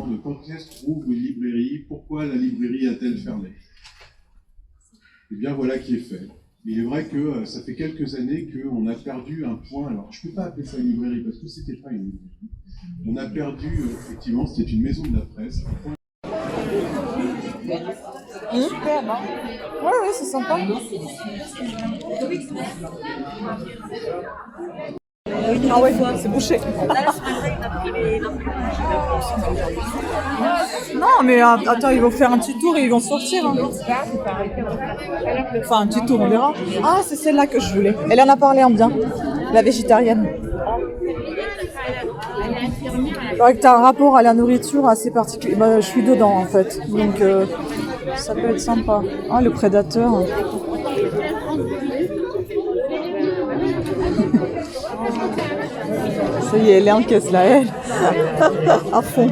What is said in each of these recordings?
questionnement de quand est-ce qu'on ouvre une librairie, pourquoi la librairie a-t-elle fermé? Et bien voilà qui est fait. Il est vrai que ça fait quelques années qu'on a perdu un point, alors je ne peux pas appeler ça une librairie parce que c'était pas une librairie. On a perdu, effectivement, c'était une maison de la presse. Super, hein. Ouais, c'est sympa. Ah ouais, c'est bouché. Non, mais attends, ils vont faire un petit tour et ils vont sortir. Hein. Enfin, un petit tour, on verra. Ah, c'est celle-là que je voulais. Elle en a parlé en bien, la végétarienne. C'est vrai que tu as un rapport à la nourriture assez particulier. Bah, je suis dedans en fait, donc ça peut être sympa. Ah, le prédateur. Ça y est, elle encaisse là, elle. À fond.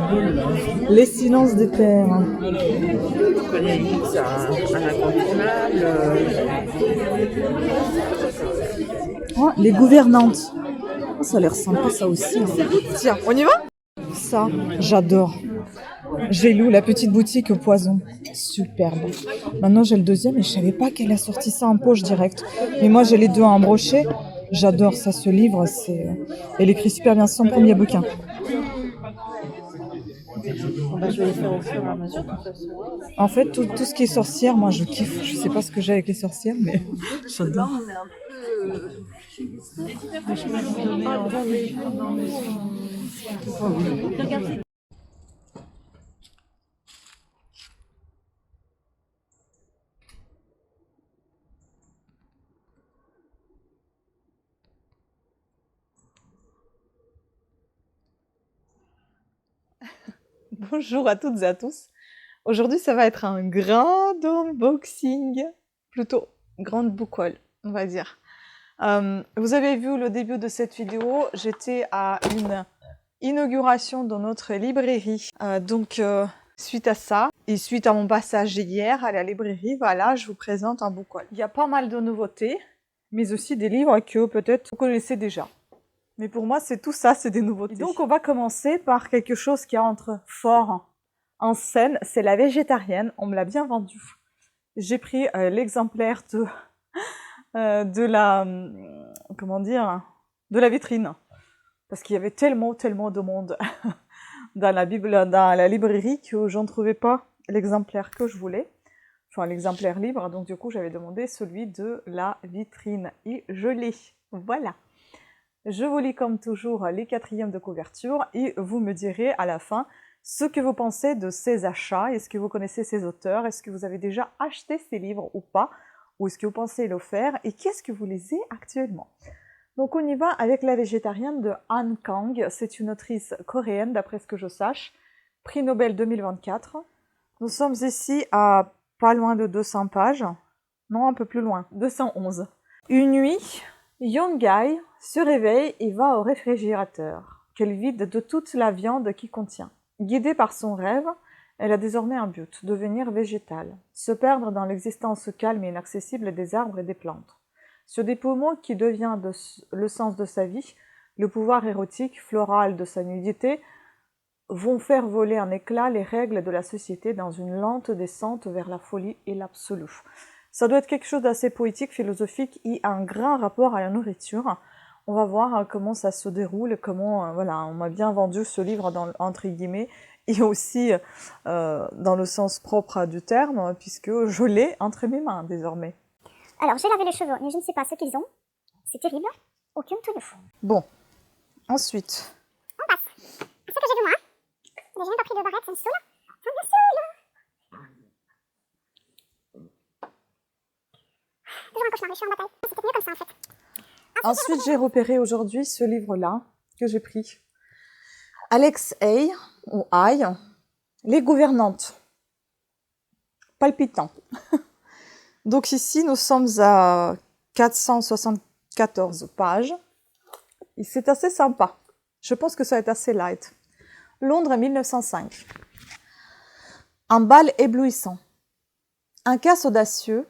Les silences des pères. C'est un incontournable. Oh, les gouvernantes. Oh, ça a l'air sympa ça aussi. Tiens, on y va? Ça, j'adore. J'ai lu La petite boutique au poison. Superbe. Maintenant j'ai le deuxième et je savais pas qu'elle a sorti ça en poche direct. Mais moi j'ai les deux en brochet. J'adore ça, ce livre. Elle écrit super bien son premier bouquin. Je vais les faire au fur et à mesure. En fait, tout ce qui est sorcière, moi je kiffe. Je sais pas ce que j'ai avec les sorcières, mais j'adore. Bonjour à toutes et à tous. Aujourd'hui, ça va être un grand unboxing, plutôt grande book haul, on va dire. Vous avez vu le début de cette vidéo, j'étais à une inauguration dans notre librairie. Suite à ça, et suite à mon passage hier à la librairie, voilà, je vous présente un book haul. Il y a pas mal de nouveautés, mais aussi des livres que peut-être vous connaissez déjà. Mais pour moi, c'est tout ça, c'est des nouveautés. Et donc, on va commencer par quelque chose qui entre fort en scène. C'est la végétarienne. On me l'a bien vendu. J'ai pris l'exemplaire de la, de la vitrine. Parce qu'il y avait tellement de monde dans la librairie que je ne trouvais pas l'exemplaire que je voulais. Enfin, l'exemplaire libre. Donc, du coup, j'avais demandé celui de la vitrine. Et je l'ai. Voilà. Je vous lis comme toujours les 4e de couverture et vous me direz à la fin ce que vous pensez de ces achats. Est-ce que vous connaissez ces auteurs? Est-ce que vous avez déjà acheté ces livres ou pas? Ou est-ce que vous pensez le faire? Et qu'est-ce que vous lisez actuellement? Donc on y va avec La végétarienne de Han Kang. C'est une autrice coréenne d'après ce que je sache. Prix Nobel 2024. Nous sommes ici à pas loin de 200 pages. Non, un peu plus loin. 211. Une nuit, Yoon-gae se réveille et va au réfrigérateur, qu'elle vide de toute la viande qu'il contient. Guidée par son rêve, elle a désormais un but, devenir végétale, se perdre dans l'existence calme et inaccessible des arbres et des plantes. Sur des poumons qui devient le sens de sa vie, le pouvoir érotique, floral de sa nudité, vont faire voler en éclats les règles de la société dans une lente descente vers la folie et l'absolu. Ça doit être quelque chose d'assez poétique, philosophique et un grand rapport à la nourriture. On va voir comment ça se déroule, comment, voilà, on m'a bien vendu ce livre entre guillemets, et aussi dans le sens propre du terme, puisque je l'ai entre mes mains désormais. Alors, j'ai lavé les cheveux, mais je ne sais pas ce qu'ils ont. C'est terrible. Aucune tenue. Bon, ensuite. On passe. Ce que j'ai vu moi. Mais j'ai même pas pris de barrette, ça me saoule. Ça me saoule. Toujours un cauchemar, je suis en bataille. C'est peut-être mieux comme ça en fait. Ensuite, j'ai repéré aujourd'hui ce livre-là que j'ai pris. Alex Hay, ou Hay, Les gouvernantes. Palpitant. Donc ici, nous sommes à 474 pages. Et c'est assez sympa. Je pense que ça va être assez light. Londres 1905. Un bal éblouissant. Un casse audacieux.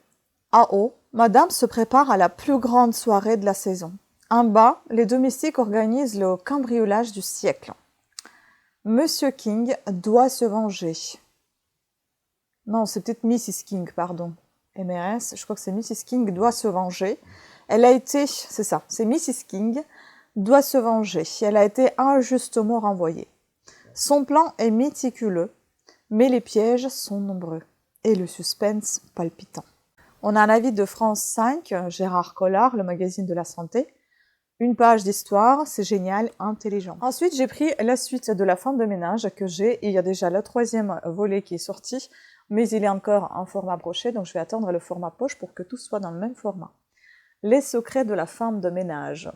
À haut, Madame se prépare à la plus grande soirée de la saison. En bas, les domestiques organisent le cambriolage du siècle. Monsieur King doit se venger. Non, c'est peut-être Mrs. King, pardon. MRS, je crois que c'est Mrs. King doit se venger. Elle a été, c'est ça, c'est Mrs. King doit se venger. Elle a été injustement renvoyée. Son plan est méticuleux, mais les pièges sont nombreux et le suspense palpitant. On a un avis de France 5, Gérard Collard, le magazine de la santé. Une page d'histoire, c'est génial, intelligent. Ensuite, j'ai pris la suite de La femme de ménage que j'ai. Il y a déjà le 3e volet qui est sorti, mais il est encore en format brochet, donc je vais attendre le format poche pour que tout soit dans le même format. Les secrets de la femme de ménage.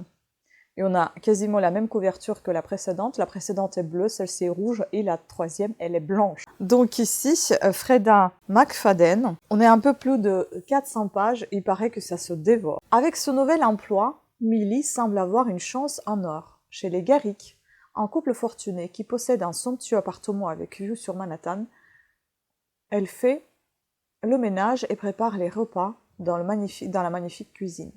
Et on a quasiment la même couverture que la précédente. La précédente est bleue, celle-ci est rouge, et la 3e, elle est blanche. Donc ici, Freda McFadden, on est un peu plus de 400 pages, il paraît que ça se dévore. Avec ce nouvel emploi, Millie semble avoir une chance en or. Chez les Garrick, un couple fortuné qui possède un somptueux appartement avec vue sur Manhattan, elle fait le ménage et prépare les repas dans la magnifique cuisine.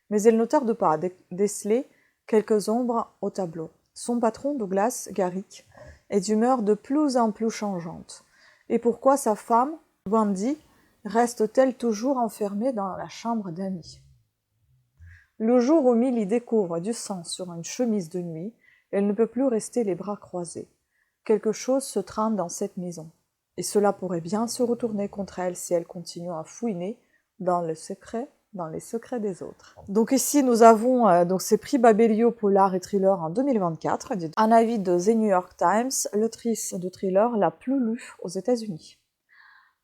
Mais elle ne tarde pas à déceler quelques ombres au tableau. Son patron, Douglas Garrick, est d'humeur de plus en plus changeante. Et pourquoi sa femme, Wendy, reste-t-elle toujours enfermée dans la chambre d'amis? Le jour où Millie découvre du sang sur une chemise de nuit, elle ne peut plus rester les bras croisés. Quelque chose se trame dans cette maison. Et cela pourrait bien se retourner contre elle si elle continue à fouiner dans les secrets des autres. Donc ici, nous avons donc ces prix Babelio, Polar et Thriller en 2024. Un avis de The New York Times, l'autrice de thriller la plus lue aux États-Unis.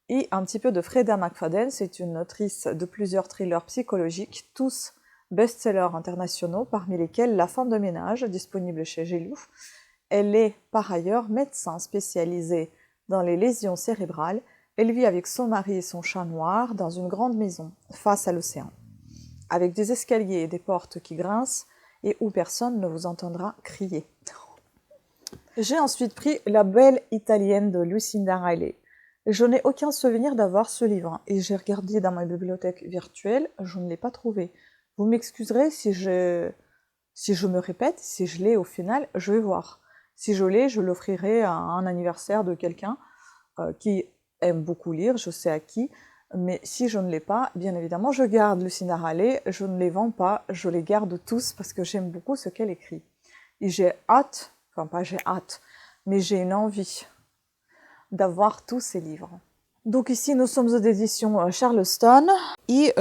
Et un petit peu de Freda McFadden, c'est une autrice de plusieurs thrillers psychologiques, tous best-sellers internationaux, parmi lesquels La femme de ménage, disponible chez Gelouf. Elle est par ailleurs médecin spécialisée dans les lésions cérébrales. Elle vit avec son mari et son chat noir dans une grande maison, face à l'océan, avec des escaliers et des portes qui grincent et où personne ne vous entendra crier. J'ai ensuite pris La belle italienne de Lucinda Riley. Je n'ai aucun souvenir d'avoir ce livre et j'ai regardé dans ma bibliothèque virtuelle, je ne l'ai pas trouvé. Vous m'excuserez si je me répète, si je l'ai au final, je vais voir. Si je l'ai, je l'offrirai à un anniversaire de quelqu'un qui aime beaucoup lire, je sais à qui, mais si je ne l'ai pas, bien évidemment, je garde Lucinda Riley, je ne les vends pas, je les garde tous parce que j'aime beaucoup ce qu'elle écrit. Et j'ai hâte, enfin pas j'ai hâte, mais j'ai une envie d'avoir tous ces livres. Donc ici, nous sommes aux éditions Charleston, et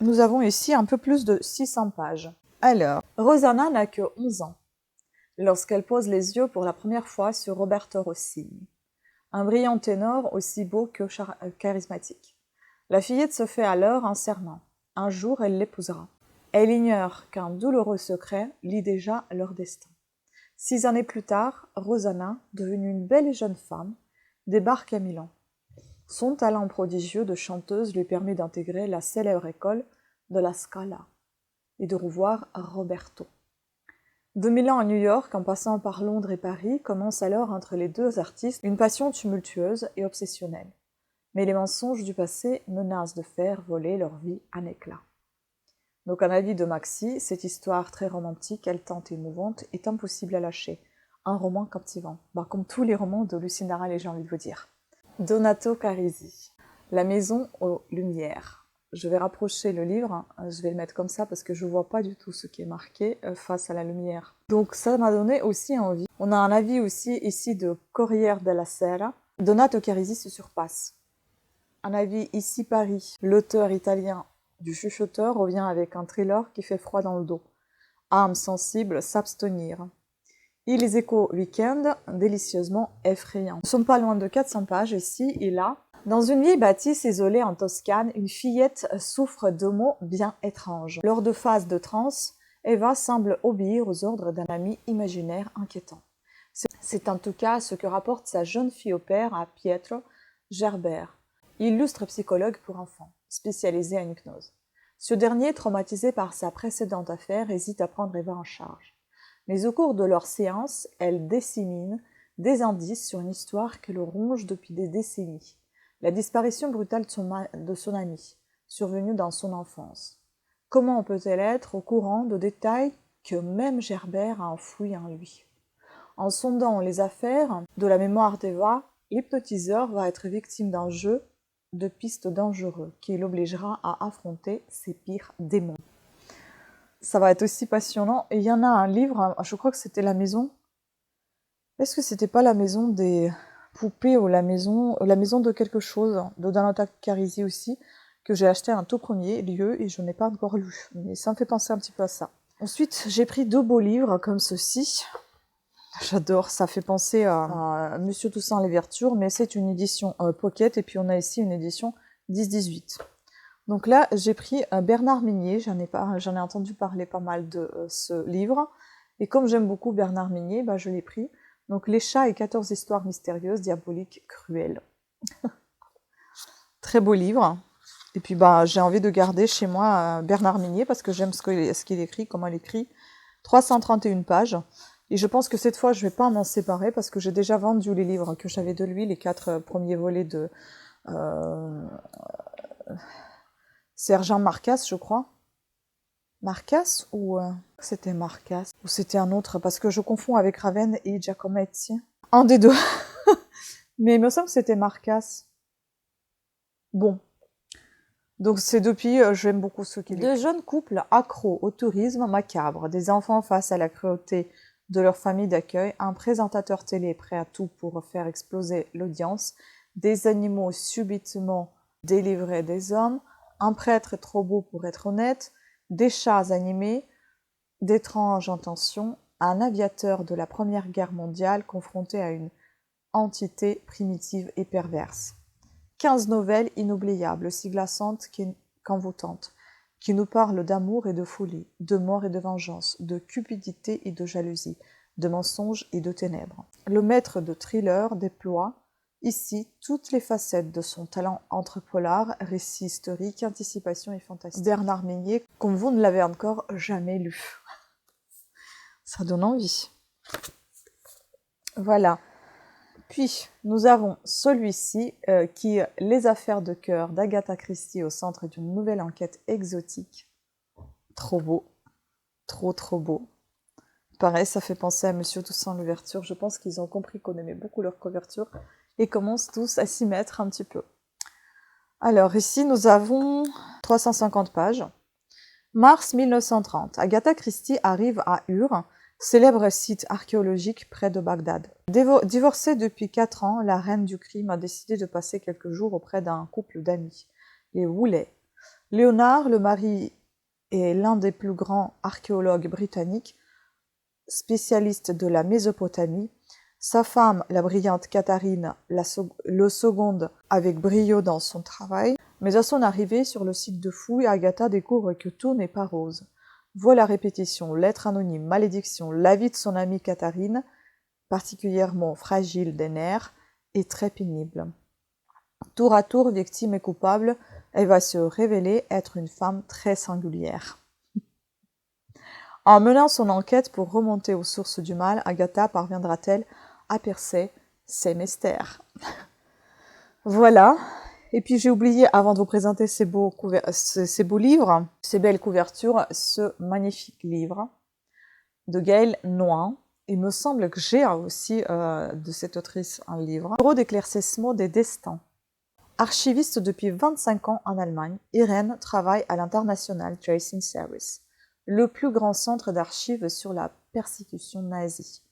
nous avons ici un peu plus de 600 pages. Alors, Rosanna n'a que 11 ans, lorsqu'elle pose les yeux pour la première fois sur Roberto Rossini. Un brillant ténor aussi beau que charismatique. La fillette se fait alors un serment. Un jour, elle l'épousera. Elle ignore qu'un douloureux secret lie déjà leur destin. 6 années plus tard, Rosanna, devenue une belle jeune femme, débarque à Milan. Son talent prodigieux de chanteuse lui permet d'intégrer la célèbre école de la Scala et de revoir Roberto. De Milan à New York, en passant par Londres et Paris, commence alors entre les deux artistes une passion tumultueuse et obsessionnelle. Mais les mensonges du passé menacent de faire voler leur vie en éclats. Donc un avis de Maxi, cette histoire très romantique, haletante et émouvante, est impossible à lâcher. Un roman captivant, comme tous les romans de Lucinda Riley, j'ai envie de vous dire. Donato Carisi, La maison aux lumières. Je vais rapprocher le livre, je vais le mettre comme ça parce que je ne vois pas du tout ce qui est marqué face à la lumière. Donc ça m'a donné aussi envie. On a un avis aussi ici de Corriere della Sera. Donato Carisi se surpasse. Un avis ici Paris. L'auteur italien du chuchoteur revient avec un thriller qui fait froid dans le dos. Âme sensible, s'abstenir. Et les échos week-end, délicieusement effrayants. Nous ne sommes pas loin de 400 pages ici et là. Dans une vieille bâtisse isolée en Toscane, une fillette souffre de maux bien étranges. Lors de phases de transe, Eva semble obéir aux ordres d'un ami imaginaire inquiétant. C'est en tout cas ce que rapporte sa jeune fille au père à Pietro Gerber, illustre psychologue pour enfants, spécialisé en hypnose. Ce dernier, traumatisé par sa précédente affaire, hésite à prendre Eva en charge. Mais au cours de leur séance, elle dissémine des indices sur une histoire que le ronge depuis des décennies. La disparition brutale de son ami, survenue dans son enfance. Comment peut-elle être au courant de détails que même Gerber a enfouis en lui? En sondant les affaires de la mémoire d'Eva, l'hypnotiseur va être victime d'un jeu de pistes dangereux qui l'obligera à affronter ses pires démons. Ça va être aussi passionnant. Et il y en a un livre, je crois que c'était La Maison. Est-ce que c'était pas La Maison des poupées ou La Maison de quelque chose, de Danuta Carisi aussi, que j'ai acheté un tout premier lieu et je n'ai pas encore lu. Mais ça me fait penser un petit peu à ça. Ensuite, j'ai pris 2 beaux livres comme ceci. J'adore, ça fait penser à Monsieur Toussaint Louverture, mais c'est une édition pocket, et puis on a ici une édition 10-18. Donc là, j'ai pris Bernard Minier, j'en ai entendu parler pas mal de ce livre, et comme j'aime beaucoup Bernard Minier, je l'ai pris. Donc Les chats et 14 histoires mystérieuses, diaboliques, cruelles. Très beau livre. Et puis j'ai envie de garder chez moi Bernard Minier, parce que j'aime ce qu'il écrit, comment il écrit. 331 pages. Et je pense que cette fois, je ne vais pas m'en séparer parce que j'ai déjà vendu les livres que j'avais de lui, les 4 premiers volets de Sergent Marcas, je crois. Marcas ou c'était Marcas ou c'était un autre parce que je confonds avec Raven et Giacometti. Un des deux. Mais il me semble que c'était Marcas. Bon. Donc c'est depuis, j'aime beaucoup ce qu'il écrit. De jeunes couples accros au tourisme macabre, des enfants face à la cruauté de leur famille d'accueil, un présentateur télé prêt à tout pour faire exploser l'audience, des animaux subitement délivrés des hommes, un prêtre trop beau pour être honnête, des chats animés, d'étranges intentions, un aviateur de la Première Guerre mondiale confronté à une entité primitive et perverse. 15 nouvelles inoubliables, aussi glaçantes qu'envoûtantes, qui nous parlent d'amour et de folie, de mort et de vengeance, de cupidité et de jalousie, de mensonges et de ténèbres. Le maître de thriller déploie ici toutes les facettes de son talent entre polar, récit historique, anticipation et fantastique. Bernard Minier, comme vous ne l'avez encore jamais lu. Ça donne envie. Voilà. Puis, nous avons celui-ci qui est Les affaires de cœur d'Agatha Christie au centre d'une nouvelle enquête exotique. Trop beau. Trop beau. Pareil, ça fait penser à Monsieur Toussaint Louverture. Je pense qu'ils ont compris qu'on aimait beaucoup leur couverture et commencent tous à s'y mettre un petit peu. Alors, ici, nous avons 350 pages. Mars 1930. Agatha Christie arrive à Ur, célèbre site archéologique près de Bagdad. Divorcée depuis 4 ans, la reine du crime a décidé de passer quelques jours auprès d'un couple d'amis, les Woolley. Léonard, le mari, est l'un des plus grands archéologues britanniques, spécialiste de la Mésopotamie. Sa femme, la brillante Catherine, le seconde avec brio dans son travail. Mais à son arrivée sur le site de fouilles, Agatha découvre que tout n'est pas rose. Vol à répétition, lettres anonymes, malédiction, la vie de son amie Catherine, particulièrement fragile des nerfs, est très pénible. Tour à tour, victime et coupable, elle va se révéler être une femme très singulière. En menant son enquête pour remonter aux sources du mal, Agatha parviendra-t-elle à percer ses mystères? Voilà. Et puis j'ai oublié, avant de vous présenter ces beaux livres, ces belles couvertures, ce magnifique livre de Gaëlle Noin. Il me semble que j'ai aussi de cette autrice un livre. Bureau d'éclaircissement des destins. Archiviste depuis 25 ans en Allemagne, Irène travaille à l'International Tracing Service, le plus grand centre d'archives sur la persécution nazie.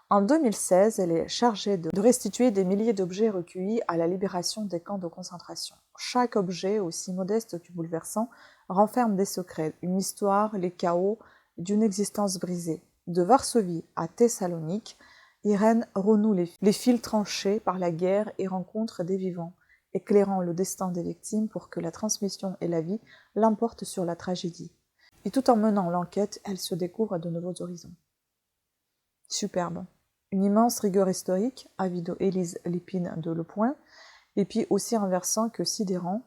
En 2016, elle est chargée de restituer des milliers d'objets recueillis à la libération des camps de concentration. Chaque objet, aussi modeste que bouleversant, renferme des secrets, une histoire, les chaos d'une existence brisée. De Varsovie à Thessalonique, Irène renoue les fils tranchés par la guerre et rencontre des vivants, éclairant le destin des victimes pour que la transmission et la vie l'emportent sur la tragédie. Et tout en menant l'enquête, elle se découvre de nouveaux horizons. Superbe. Une immense rigueur historique, avis de Élise Lépine de Le Point, et puis aussi un versant que sidérant,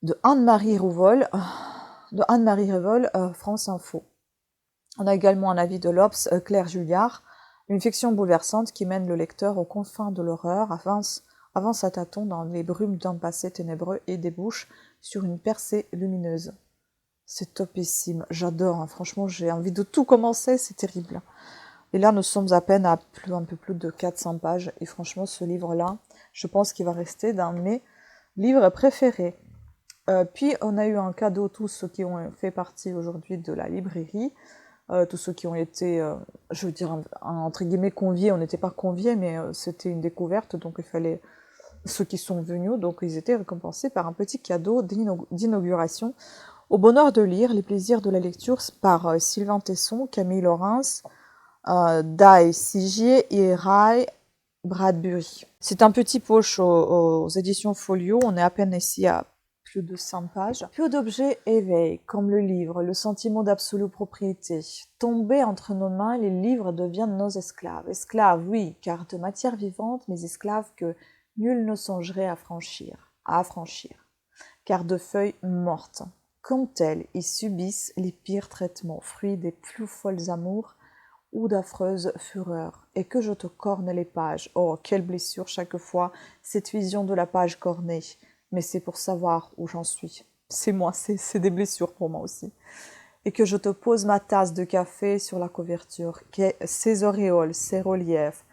de Anne-Marie Revol, France Info. On a également un avis de l'Obs, Claire Julliard, une fiction bouleversante qui mène le lecteur aux confins de l'horreur, avance à tâtons dans les brumes d'un passé ténébreux et débouche sur une percée lumineuse. C'est topissime, j'adore, hein. Franchement j'ai envie de tout commencer, c'est terrible. Et là, nous sommes à peine à un peu plus de 400 pages. Et franchement, ce livre-là, je pense qu'il va rester dans mes livres préférés. Puis, on a eu un cadeau, tous ceux qui ont fait partie aujourd'hui de la librairie. Tous ceux qui ont été, je veux dire, entre guillemets, conviés. On n'était pas conviés, mais c'était une découverte. Donc, il fallait... Ceux qui sont venus, donc ils étaient récompensés par un petit cadeau d'inauguration. Au bonheur de lire, les plaisirs de la lecture par Sylvain Tesson, Camille Laurens, Dai Sigier et Ray Bradbury. C'est un petit poche aux éditions Folio, on est à peine ici à plus de 100 pages. Peu d'objets éveillent, comme le livre, le sentiment d'absolue propriété. Tombés entre nos mains, les livres deviennent nos esclaves. Esclaves, oui, car de matière vivante, mais esclaves que nul ne songerait à affranchir, car de feuilles mortes. Comme telles, ils subissent les pires traitements, fruits des plus folles amours ou d'affreuses fureurs, et que je te corne les pages. Oh, quelle blessure chaque fois, cette vision de la page cornée. Mais c'est pour savoir où j'en suis. C'est moi, c'est des blessures pour moi aussi. Et que je te pose ma tasse de café sur la couverture, ses auréoles, ses reliefs,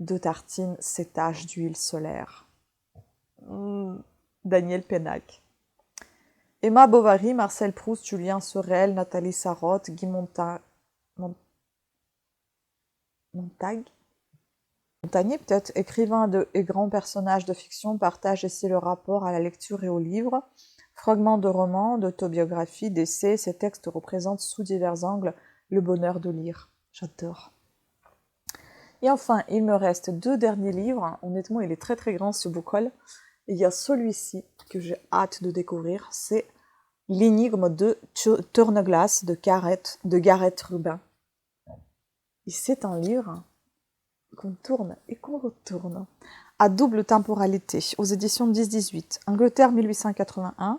de tartines, ces taches d'huile solaire. Daniel Pénac. Emma Bovary, Marcel Proust, Julien Sorel, Nathalie Sarraute, Guy Montagnier, peut-être, écrivain et grand personnage de fiction, partage ici le rapport à la lecture et au livre. Fragments de romans, d'autobiographies, d'essais, ces textes représentent sous divers angles le bonheur de lire. J'adore. Et enfin, il me reste 2 derniers livres. Honnêtement, il est très très grand ce book-haul. Il y a celui-ci que j'ai hâte de découvrir. C'est L'énigme de Turneglass de Gareth Rubin. Et c'est un livre qu'on tourne et qu'on retourne. À double temporalité, aux éditions 10-18. Angleterre 1881.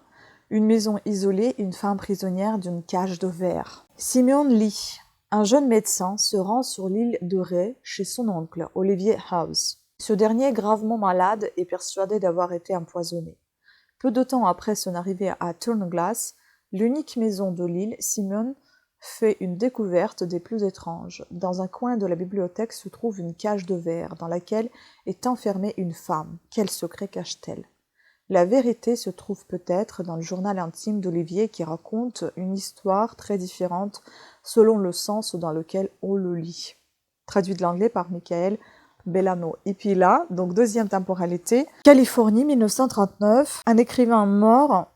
Une maison isolée, une femme prisonnière d'une cage de verre. Simeon Lee. Un jeune médecin se rend sur l'île de Ré chez son oncle, Olivier House. Ce dernier, gravement malade, est persuadé d'avoir été empoisonné. Peu de temps après son arrivée à Turneglass, l'unique maison de l'île, Simeon fait une découverte des plus étranges. Dans un coin de la bibliothèque se trouve une cage de verre dans laquelle est enfermée une femme. Quel secret cache-t-elle ? La vérité se trouve peut-être dans le journal intime d'Olivier qui raconte une histoire très différente selon le sens dans lequel on le lit. Traduit de l'anglais par Michael Bellano. Et puis là, donc deuxième temporalité, Californie 1939, un écrivain mort,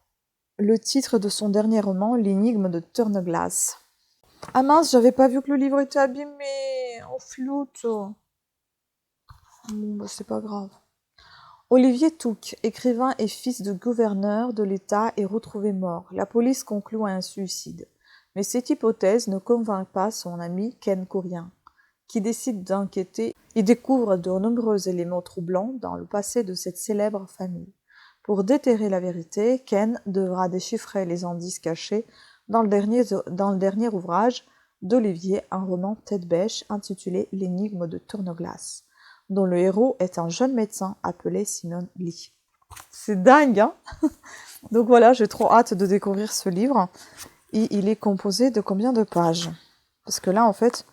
le titre de son dernier roman, L'énigme de Turneglass. Ah mince, j'avais pas vu que le livre était abîmé, en floute. Bon, bah, c'est pas grave. Olivier Touque, écrivain et fils de gouverneur de l'État, est retrouvé mort. La police conclut à un suicide. Mais cette hypothèse ne convainc pas son ami Ken Courien, qui décide d'enquêter et découvre de nombreux éléments troublants dans le passé de cette célèbre famille. Pour déterrer la vérité, Ken devra déchiffrer les indices cachés dans le dernier ouvrage d'Olivier, un roman tête-bêche intitulé L'énigme de Turneglass, dont le héros est un jeune médecin appelé Simeon Lee. C'est dingue, hein? Donc voilà, j'ai trop hâte de découvrir ce livre. Et il est composé de combien de pages? Parce que là, en fait,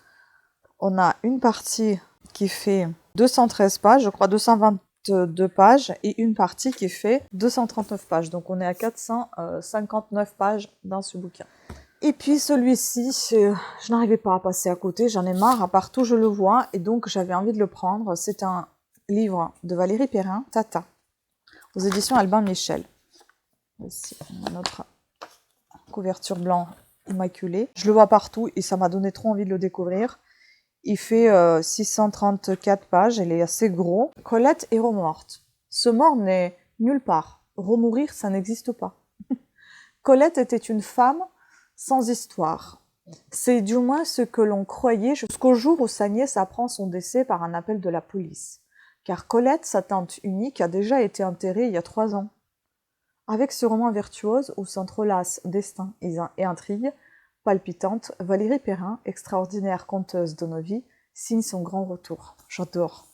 on a une partie qui fait 213 pages, je crois 222 pages, et une partie qui fait 239 pages. Donc on est à 459 pages dans ce bouquin. Et puis celui-ci, je n'arrivais pas à passer à côté, j'en ai marre, à partout je le vois, et donc j'avais envie de le prendre. C'est un livre de Valérie Perrin, Tata, aux éditions Albin Michel. Ici, on a notre couverture blanc immaculée. Je le vois partout et ça m'a donné trop envie de le découvrir. Il fait 634 pages, il est assez gros. Colette est remorte. Ce mort n'est nulle part. Remourir, ça n'existe pas. Colette était une femme sans histoire. C'est du moins ce que l'on croyait jusqu'au jour où sa nièce apprend son décès par un appel de la police. Car Colette, sa tante unique, a déjà été enterrée il y a 3 ans. Avec ce roman virtuose où s'entrelacent destin et intrigue palpitante, Valérie Perrin, extraordinaire conteuse de nos vies, signe son grand retour. J'adore.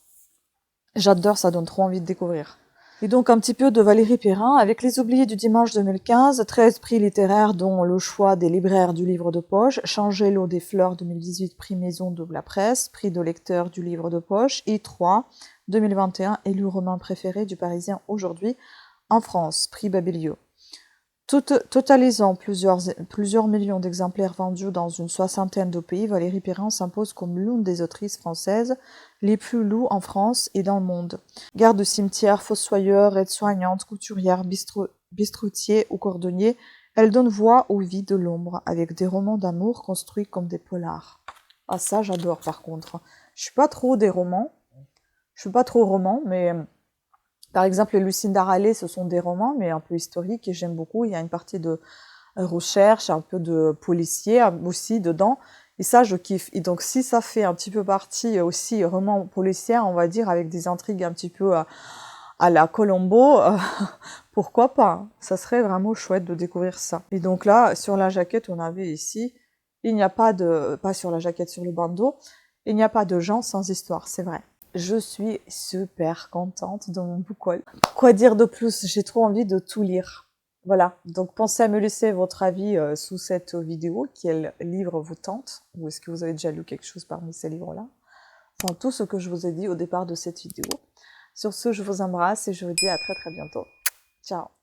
J'adore, ça donne trop envie de découvrir. Et donc un petit peu de Valérie Perrin, avec Les Oubliés du dimanche 2015, 13 prix littéraires dont le choix des libraires du livre de poche, Changer l'eau des fleurs 2018, prix Maison de la Presse, prix de lecteur du livre de poche, et 3, 2021, élu roman préféré du Parisien aujourd'hui en France, prix Babelio. Totalisant plusieurs millions d'exemplaires vendus dans une soixantaine de pays, Valérie Perrin s'impose comme l'une des autrices françaises les plus lues en France et dans le monde. Garde cimetière, fossoyeur, aide-soignante, couturière, bistroutier ou cordonnier, elle donne voix aux vies de l'ombre, avec des romans d'amour construits comme des polars. Ah ça j'adore par contre. Je suis pas trop des romans, je suis pas trop roman, mais... Par exemple, les Lucinda Raleigh, ce sont des romans, mais un peu historiques, et j'aime beaucoup. Il y a une partie de recherche, un peu de policier aussi dedans, et ça, je kiffe. Et donc, si ça fait un petit peu partie aussi roman policier, on va dire, avec des intrigues un petit peu à la Colombo, pourquoi pas? Ça serait vraiment chouette de découvrir ça. Et donc là, sur la jaquette, on avait ici, il n'y a pas sur la jaquette, sur le bandeau, il n'y a pas de gens sans histoire, c'est vrai. Je suis super contente de mon book haul. Quoi dire de plus? J'ai trop envie de tout lire. Voilà, donc pensez à me laisser votre avis sous cette vidéo. Quel livre vous tente? Ou est-ce que vous avez déjà lu quelque chose parmi ces livres-là? Enfin, tout ce que je vous ai dit au départ de cette vidéo. Sur ce, je vous embrasse et je vous dis à très très bientôt. Ciao!